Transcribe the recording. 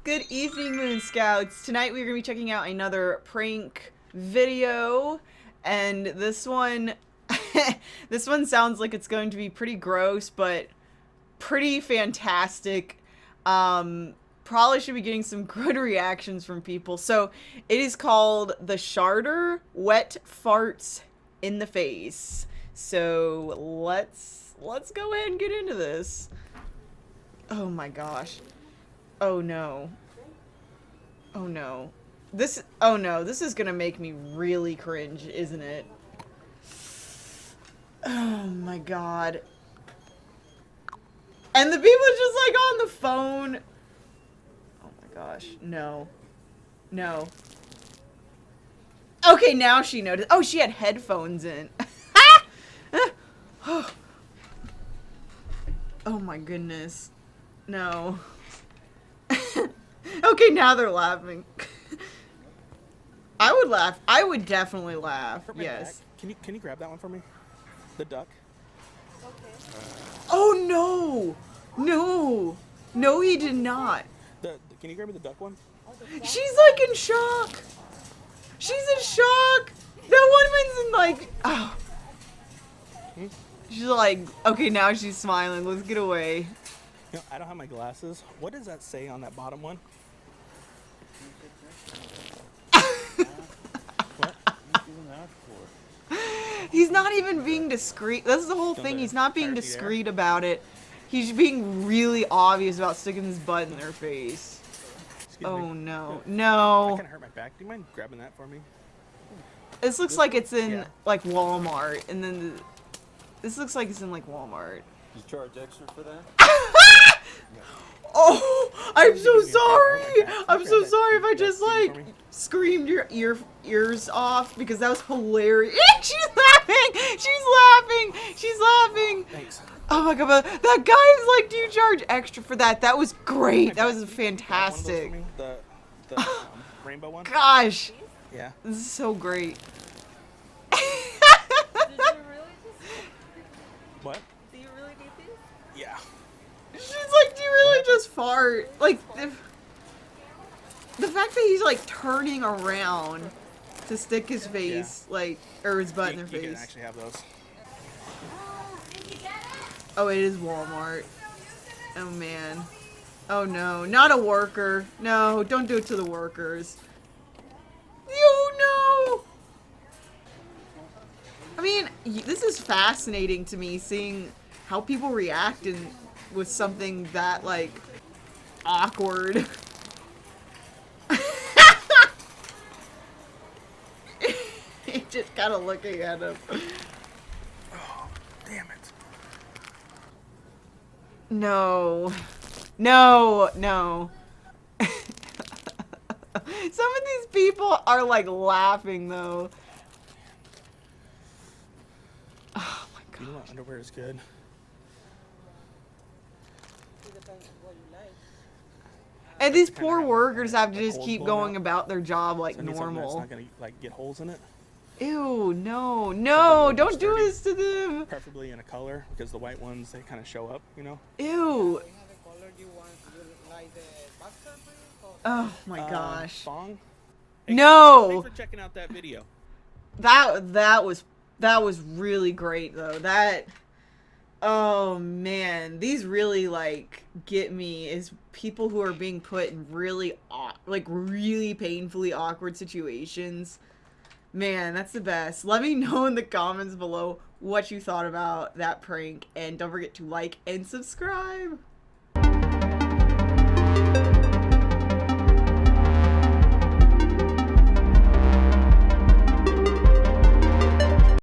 Good evening, Moonscouts. Tonight we're going to be checking out another prank video, and this one, this one sounds like it's going to be pretty gross, but pretty fantastic. Probably should be getting some good reactions from people. So it is called the Sharder Wet Farts in the Face. So let's go ahead and get into this. Oh my gosh. Oh no. Oh no. Oh no, this is gonna make me really cringe, isn't it? Oh my god. And the people just like on the phone. Oh my gosh. No. No. Okay, now she noticed. Oh, she had headphones in. Oh my goodness. No. Okay, now they're laughing. I would laugh. I would definitely laugh. Yes. Can you grab that one for me? The duck. Okay. Oh no! No! No, he did not. Can you grab me the duck one? She's like in shock. She's in shock. That woman's in like. Oh. She's like, okay, now she's smiling. Let's get away. You know, I don't have my glasses. What does that say on that bottom one? What? He's not even being discreet. That's the whole thing. He's not being discreet about it. He's being really obvious about sticking his butt in their face. Oh no. No. That kind of hurt my back. Do you mind grabbing that for me? This looks like it's in like Walmart, and then this looks like it's in like Walmart. You charge extra for that? Oh, I'm so sorry. I'm so sorry if I just like screamed your ears off because that was hilarious. She's laughing. She's laughing. She's laughing. Thanks. Oh my god, but that guy's like, do you charge extra for that? That was great. That was fantastic. The rainbow one? Gosh. Yeah. This is so great. Did you really just... What? Do you really need this? Yeah. She's like, do you really just fart? Like, the fact that he's like turning around to stick his face, like, or his butt in their face. You can actually have those. Oh, it is Walmart. Oh man. Oh no, not a worker. No, don't do it to the workers. Oh no! I mean, this is fascinating to me, seeing how people react with something that, like, awkward. Just kind of looking at him. Oh, damn it. No. No, no. Some of these people are like laughing though. Oh my god. You know what underwear is good? It depends on what you like. And these poor workers have to just keep going about their job like normal. It's not gonna like get holes in it. Ew, no, no, don't do this to them. Preferably in a color, because the white ones, they kind of show up, you know? Ew. Like the boxer brief or... Oh my gosh. Thong? Hey, No. thanks for checking out that video. That was really great though. Oh man, these really like get me, is people who are being put in really really painfully awkward situations. Man, that's the best. Let me know in the comments below what you thought about that prank, and don't forget to like and subscribe.